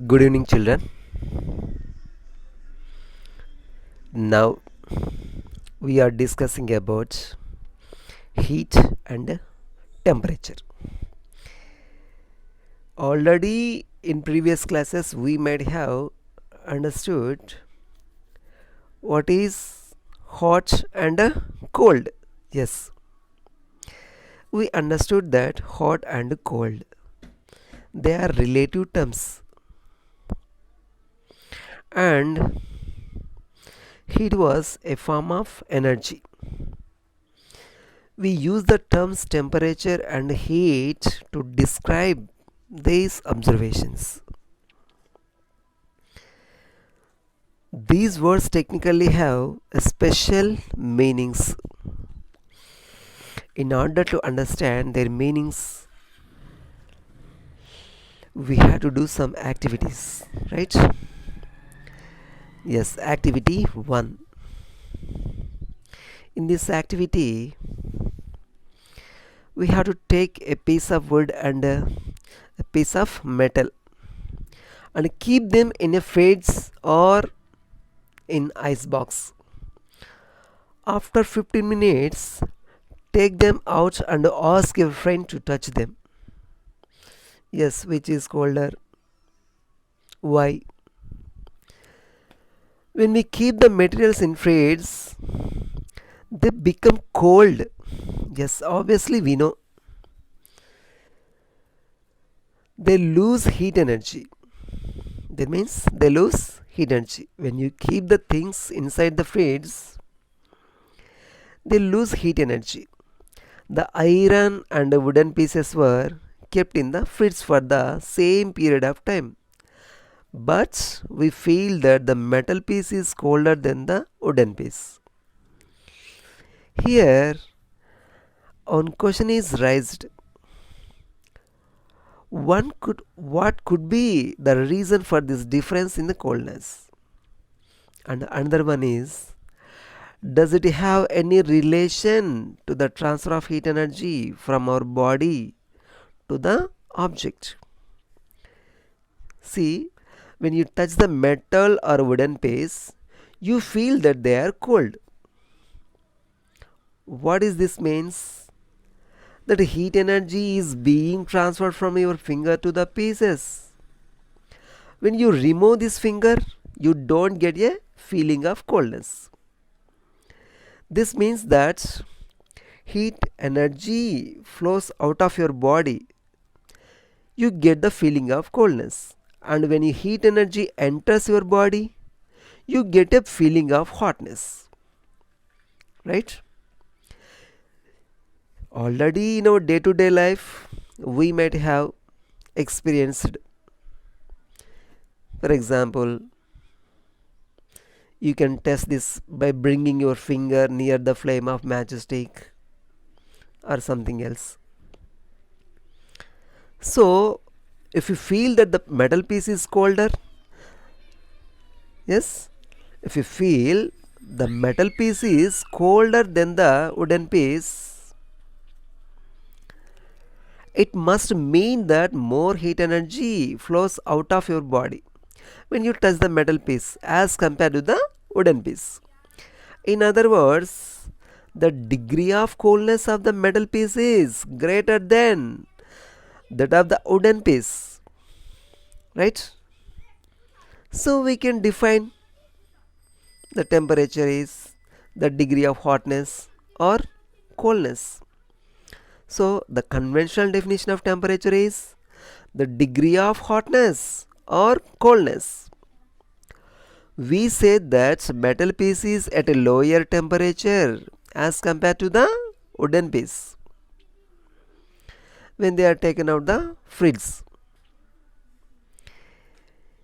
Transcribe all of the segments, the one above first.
Good evening, children. Now we are discussing about heat and temperature. Already in previous classes, we might have understood what is hot and cold. Yes, we understood that hot and cold, they are relative terms, and heat was a form of energy. We use the terms temperature and heat to describe these observations. These words technically have a special meanings. In order to understand their meanings, we have to do some activities, right? Yes, activity 1. In this activity, we have to take a piece of wood and a piece of metal and keep them in a fridge or in ice box. After 15 minutes, take them out and ask your friend to touch them. Yes, which is colder. Why? When we keep the materials in fridge, they become cold. Yes, obviously we know. They lose heat energy. That means they lose heat energy. When you keep the things inside the fridge, they lose heat energy. The iron and the wooden pieces were kept in the fridge for the same period of time. But we feel that the metal piece is colder than the wooden piece. Here, one question is raised. What could be the reason for this difference in the coldness? And another one is, does it have any relation to the transfer of heat energy from our body to the object? See, when you touch the metal or wooden piece, you feel that they are cold. What is this means? That heat energy is being transferred from your finger to the pieces. When you remove this finger, you don't get a feeling of coldness. This means that heat energy flows out of your body. You get the feeling of coldness. And when heat energy enters your body, you get a feeling of hotness. Right? Already in our day to day life, we might have experienced. For example, you can test this by bringing your finger near the flame of matchstick or something else. So, if you feel that the metal piece is colder, yes, if you feel the metal piece is colder than the wooden piece, it must mean that more heat energy flows out of your body when you touch the metal piece as compared to the wooden piece. In other words, the degree of coldness of the metal piece is greater than that of the wooden piece, right? So we can define the temperature is the degree of hotness or coldness. So the conventional definition of temperature is the degree of hotness or coldness. We say that metal piece is at a lower temperature as compared to the wooden piece when they are taken out the fridge.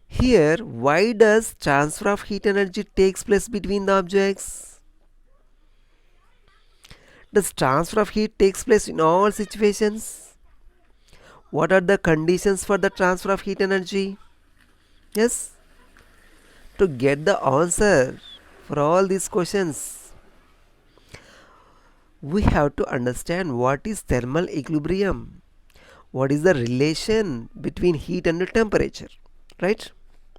Here, why does transfer of heat energy takes place between the objects? Does transfer of heat takes place in all situations? What are the conditions for the transfer of heat energy? Yes, to get the answer for all these questions, we have to understand what is thermal equilibrium. What is the relation between heat and temperature? right?